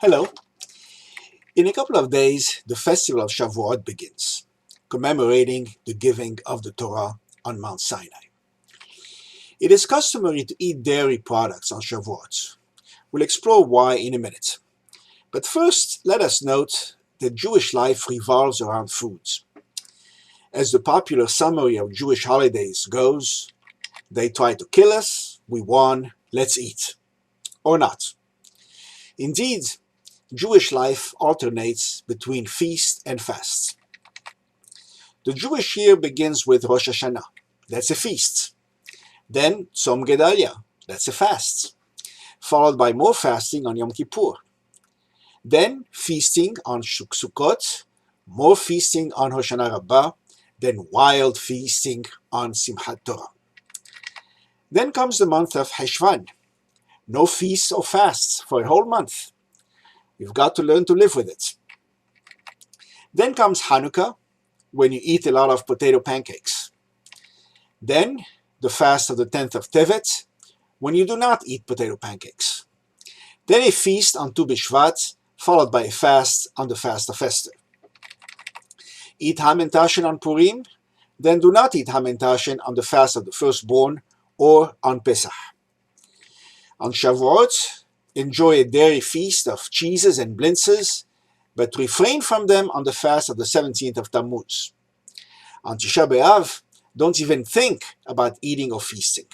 Hello. In a couple of days, the festival of Shavuot begins, commemorating the giving of the Torah on Mount Sinai. It is customary to eat dairy products on Shavuot. We'll explore why in a minute. But first, let us note that Jewish life revolves around foods. As the popular summary of Jewish holidays goes, they try to kill us, we won, let's eat. Or not. Indeed, Jewish life alternates between feast and fast. The Jewish year begins with Rosh Hashanah. That's a feast. Then Tzom Gedalia. That's a fast. Followed by more fasting on Yom Kippur. Then feasting on Sukkot, more feasting on Hoshana Rabbah, then wild feasting on Simchat Torah. Then comes the month of Heshvan. No feasts or fasts for a whole month. You've got to learn to live with it. Then comes Hanukkah, when you eat a lot of potato pancakes. Then the fast of the 10th of Tevet, when you do not eat potato pancakes. Then a feast on Tu B'Shvat, followed by a fast on the fast of Esther. Eat Ham and Tashen on Purim, then do not eat Ham and Tashen on the fast of the firstborn or on Pesach. On Shavuot, enjoy a dairy feast of cheeses and blintzes, but refrain from them on the fast of the 17th of Tammuz. On Tisha B'Av, don't even think about eating or feasting.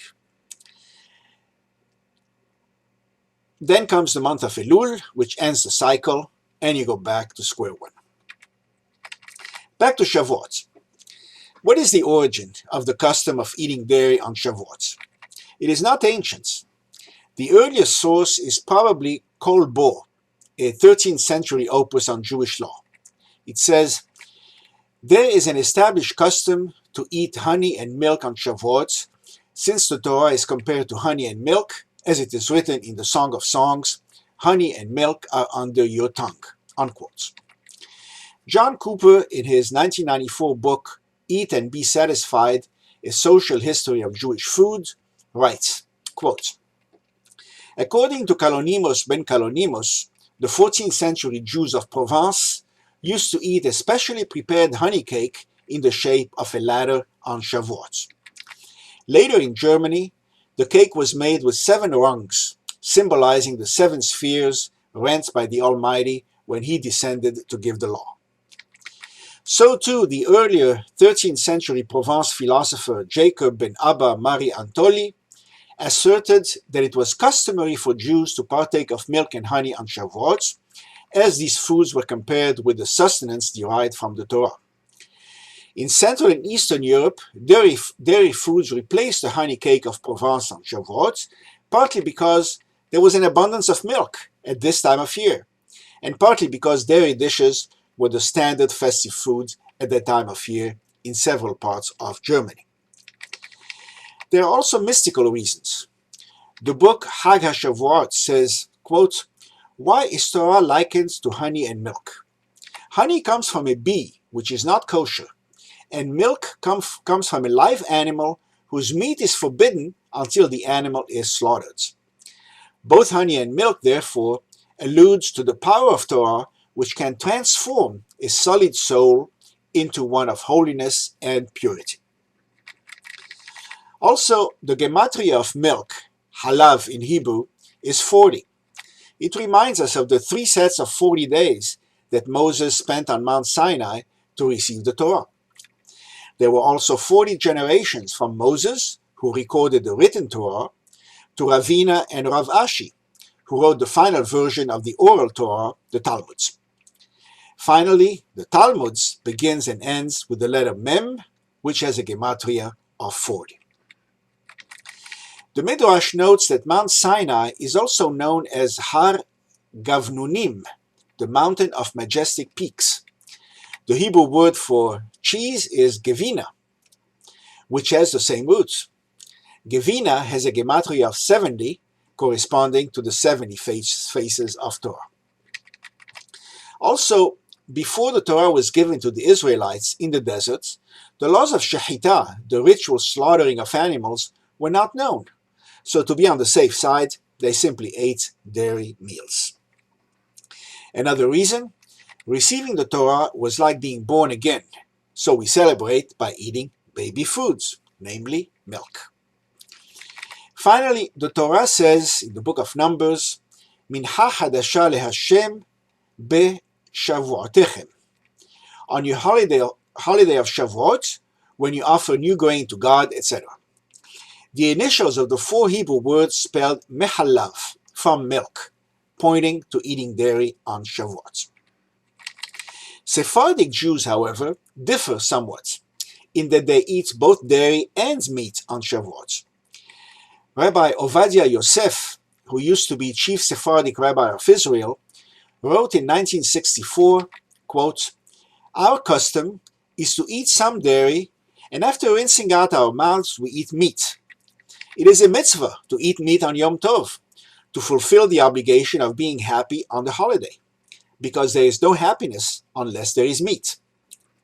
Then comes the month of Elul, which ends the cycle, and you go back to square one. Back to Shavuot. What is the origin of the custom of eating dairy on Shavuot? It is not ancient. The earliest source is probably Kol Bo, a 13th century opus on Jewish law. It says, there is an established custom to eat honey and milk on Shavuot, since the Torah is compared to honey and milk, as it is written in the Song of Songs, honey and milk are under your tongue, unquote. John Cooper, in his 1994 book, Eat and Be Satisfied, A Social History of Jewish Food, writes, quote, according to Kalonimos ben Kalonimos, the 14th century Jews of Provence used to eat a specially prepared honey cake in the shape of a ladder on Shavuot. Later in Germany, the cake was made with 7 rungs, symbolizing the 7 spheres rent by the Almighty when he descended to give the law. So too, the earlier 13th century Provence philosopher Jacob ben Abba Mari Antoli asserted that it was customary for Jews to partake of milk and honey on Shavuot, as these foods were compared with the sustenance derived from the Torah. In Central and Eastern Europe, dairy foods replaced the honey cake of Provence on Shavuot, partly because there was an abundance of milk at this time of year, and partly because dairy dishes were the standard festive foods at that time of year in several parts of Germany. There are also mystical reasons. The book Hag HaShavuot says, quote, why is Torah likened to honey and milk? Honey comes from a bee, which is not kosher, and milk comes from a live animal whose meat is forbidden until the animal is slaughtered. Both honey and milk, therefore, alludes to the power of Torah, which can transform a solid soul into one of holiness and purity. Also, the gematria of milk, halav in Hebrew, is 40. It reminds us of the 3 sets of 40 days that Moses spent on Mount Sinai to receive the Torah. There were also 40 generations from Moses, who recorded the written Torah, to Ravina and Rav Ashi, who wrote the final version of the oral Torah, the Talmuds. Finally, the Talmuds begins and ends with the letter Mem, which has a gematria of 40. The Midrash notes that Mount Sinai is also known as Har Gavnunim, the mountain of majestic peaks. The Hebrew word for cheese is Gevina, which has the same roots. Gevina has a gematria of 70, corresponding to the 70 faces of Torah. Also, before the Torah was given to the Israelites in the desert, the laws of Shechita, the ritual slaughtering of animals, were not known. So to be on the safe side, they simply ate dairy meals. Another reason, receiving the Torah was like being born again, so we celebrate by eating baby foods, namely milk. Finally, the Torah says in the book of Numbers, Mincha Hadasha leHashem beShavuotechem. On your holiday of Shavuot, when you offer new grain to God, etc. The initials of the 4 Hebrew words spelled mehalav, from milk, pointing to eating dairy on Shavuot. Sephardic Jews, however, differ somewhat in that they eat both dairy and meat on Shavuot. Rabbi Ovadia Yosef, who used to be chief Sephardic rabbi of Israel, wrote in 1964, quote, "Our custom is to eat some dairy, and after rinsing out our mouths, we eat meat. It is a mitzvah to eat meat on Yom Tov, to fulfill the obligation of being happy on the holiday, because there is no happiness unless there is meat."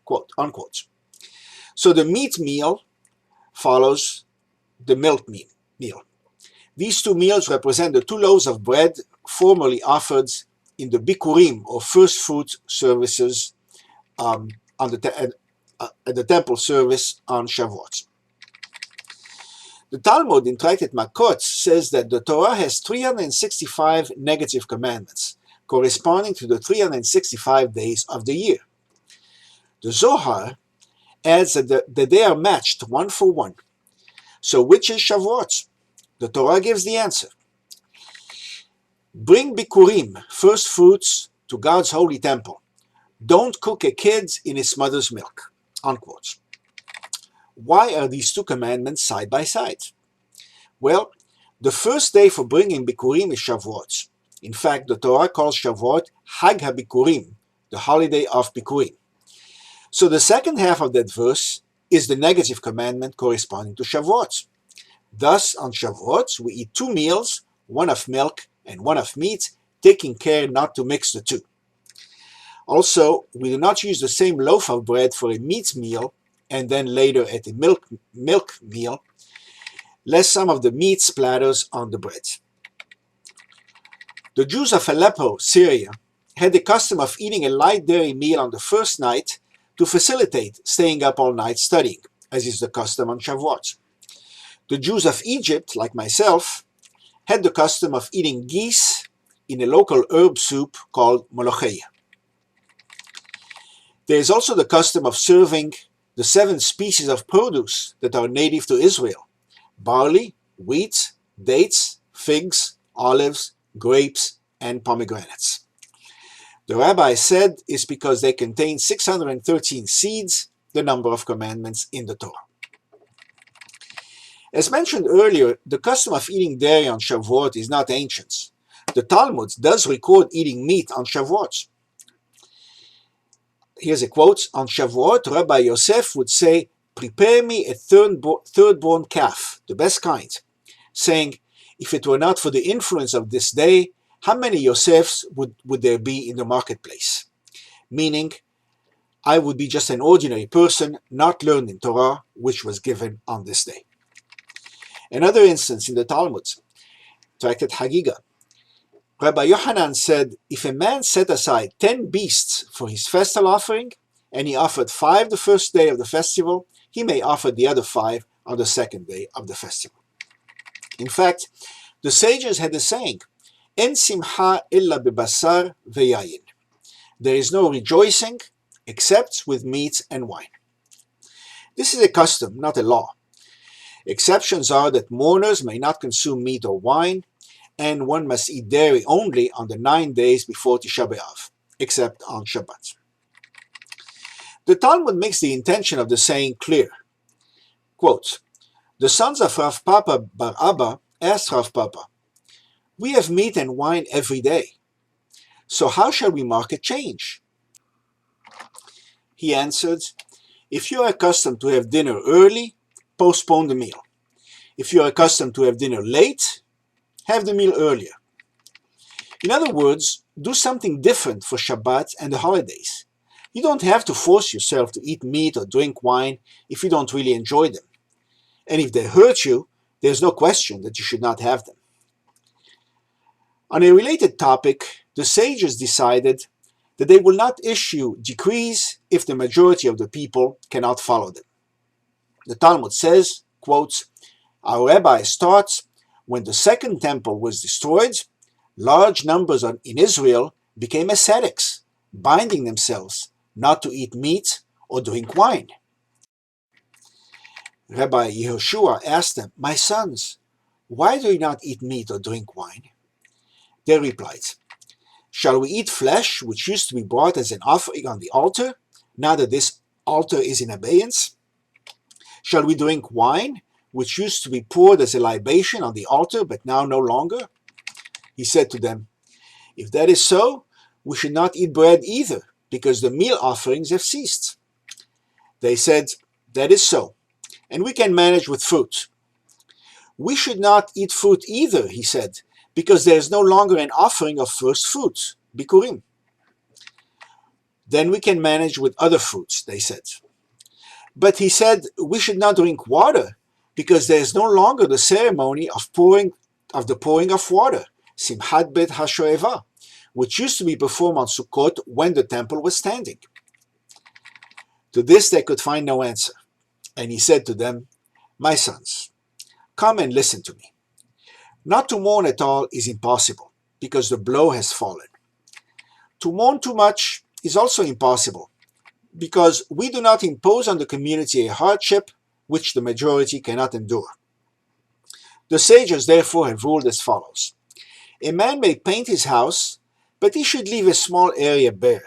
Quote, unquote. So the meat meal follows the milk meal. These 2 meals represent the 2 loaves of bread formerly offered in the bikurim, or first fruit services, at the temple service on Shavuot. The Talmud in Tractate Makot says that the Torah has 365 negative commandments, corresponding to the 365 days of the year. The Zohar adds that they are matched 1 for 1. So which is Shavuot? The Torah gives the answer. Bring bikurim, first fruits, to God's holy temple. Don't cook a kid in its mother's milk. Unquote. Why are these 2 commandments side by side? Well, the first day for bringing bikurim is Shavuot. In fact, the Torah calls Shavuot Hag HaBikurim, the holiday of bikurim. So the second half of that verse is the negative commandment corresponding to Shavuot. Thus, on Shavuot, we eat 2 meals, 1 of milk and 1 of meat, taking care not to mix the 2. Also, we do not use the same loaf of bread for a meat meal and then later at a milk meal, lest some of the meat splatters on the bread. The Jews of Aleppo, Syria, had the custom of eating a light dairy meal on the first night to facilitate staying up all night studying, as is the custom on Shavuot. The Jews of Egypt, like myself, had the custom of eating geese in a local herb soup called molocheia. There is also the custom of serving the 7 species of produce that are native to Israel: barley, wheat, dates, figs, olives, grapes, and pomegranates. The rabbi said it's because they contain 613 seeds, the number of commandments in the Torah. As mentioned earlier, the custom of eating dairy on Shavuot is not ancient. The Talmud does record eating meat on Shavuot. Here's a quote. On Shavuot, Rabbi Yosef would say, "Prepare me a third-born calf, the best kind," saying, "If it were not for the influence of this day, how many Yosefs would there be in the marketplace?" Meaning, I would be just an ordinary person, not learned in Torah, which was given on this day. Another instance in the Talmud, Tractate Hagiga. Rabbi Yohanan said, if a man set aside 10 beasts for his festal offering, and he offered 5 the first day of the festival, he may offer the other 5 on the second day of the festival. In fact, the sages had a saying, En simcha illa bebasar veyayin. There is no rejoicing except with meat and wine. This is a custom, not a law. Exceptions are that mourners may not consume meat or wine, and one must eat dairy only on the 9 days before Tisha B'Av, except on Shabbat. The Talmud makes the intention of the saying clear. Quote, the sons of Rav Papa Bar Abba asked Rav Papa, "We have meat and wine every day, so how shall we mark a change?" He answered, "If you are accustomed to have dinner early, postpone the meal. If you are accustomed to have dinner late, have the meal earlier." In other words, do something different for Shabbat and the holidays. You don't have to force yourself to eat meat or drink wine if you don't really enjoy them. And if they hurt you, there's no question that you should not have them. On a related topic, the sages decided that they will not issue decrees if the majority of the people cannot follow them. The Talmud says, quotes, our rabbis taught, when the second temple was destroyed, large numbers in Israel became ascetics, binding themselves not to eat meat or drink wine. Rabbi Yehoshua asked them, my sons, why do you not eat meat or drink wine? They replied, shall we eat flesh which used to be brought as an offering on the altar, now that this altar is in abeyance? Shall we drink wine which used to be poured as a libation on the altar, but now no longer? He said to them, if that is so, we should not eat bread either, because the meal offerings have ceased. They said, that is so, and we can manage with fruit. We should not eat fruit either, he said, because there is no longer an offering of first fruits, bikurim. Then we can manage with other fruits, they said. But he said, we should not drink water, because there is no longer the ceremony of the pouring of water, Simchat Bet HaShoeva, which used to be performed on Sukkot when the temple was standing. To this they could find no answer, and he said to them, my sons, come and listen to me. Not to mourn at all is impossible, because the blow has fallen. To mourn too much is also impossible, because we do not impose on the community a hardship which the majority cannot endure. The sages therefore have ruled as follows. A man may paint his house, but he should leave a small area bare.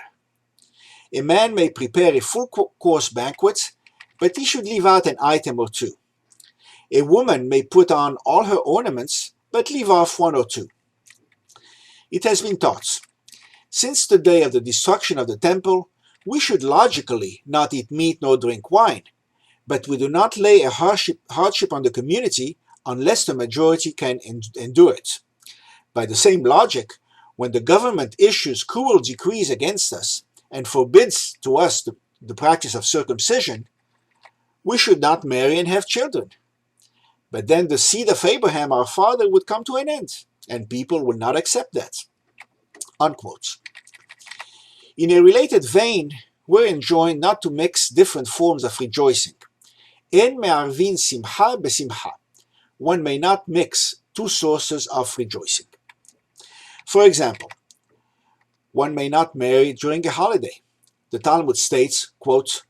A man may prepare a full-course banquet, but he should leave out an item or two. A woman may put on all her ornaments, but leave off one or two. It has been taught, since the day of the destruction of the temple, we should logically not eat meat nor drink wine, but we do not lay a hardship on the community unless the majority can endure it. By the same logic, when the government issues cruel decrees against us and forbids to us the practice of circumcision, we should not marry and have children. But then the seed of Abraham, our father, would come to an end, and people would not accept that. Unquote. In a related vein, we're enjoined not to mix different forms of rejoicing. En me'arvin simcha besimcha. One may not mix two sources of rejoicing. For example, one may not marry during a holiday. The Talmud states, quote,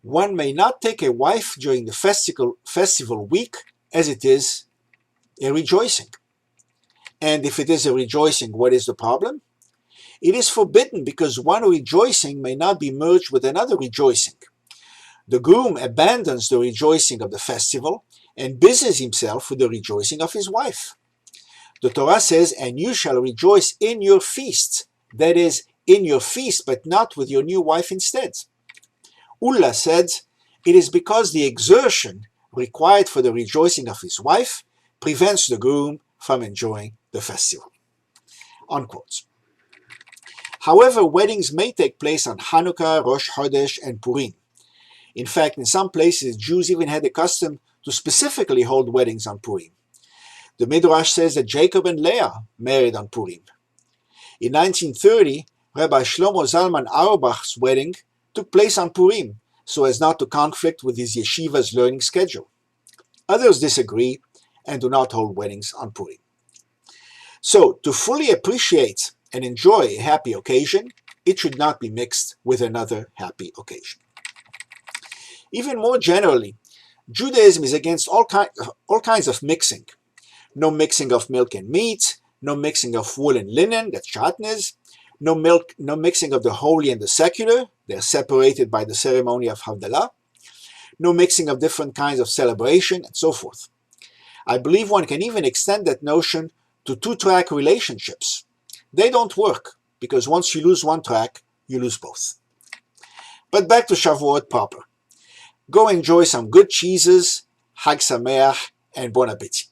one may not take a wife during the festival week as it is a rejoicing. And if it is a rejoicing, what is the problem? It is forbidden because one rejoicing may not be merged with another rejoicing. The groom abandons the rejoicing of the festival and busies himself with the rejoicing of his wife. The Torah says, and you shall rejoice in your feast, that is, in your feast, but not with your new wife instead. Ulla said, it is because the exertion required for the rejoicing of his wife prevents the groom from enjoying the festival. Unquote. However, weddings may take place on Hanukkah, Rosh Chodesh, and Purim. In fact, in some places, Jews even had a custom to specifically hold weddings on Purim. The Midrash says that Jacob and Leah married on Purim. In 1930, Rabbi Shlomo Zalman Auerbach's wedding took place on Purim, so as not to conflict with his yeshiva's learning schedule. Others disagree and do not hold weddings on Purim. So, to fully appreciate and enjoy a happy occasion, it should not be mixed with another happy occasion. Even more generally, Judaism is against all kinds of mixing. No mixing of milk and meat, no mixing of wool and linen, that's shatnez, no mixing of the holy and the secular, they're separated by the ceremony of Havdalah, no mixing of different kinds of celebration, and so forth. I believe one can even extend that notion to two-track relationships. They don't work, because once you lose one track, you lose both. But back to Shavuot proper. Go enjoy some good cheeses, Chag Sameach, and Bon Appetit.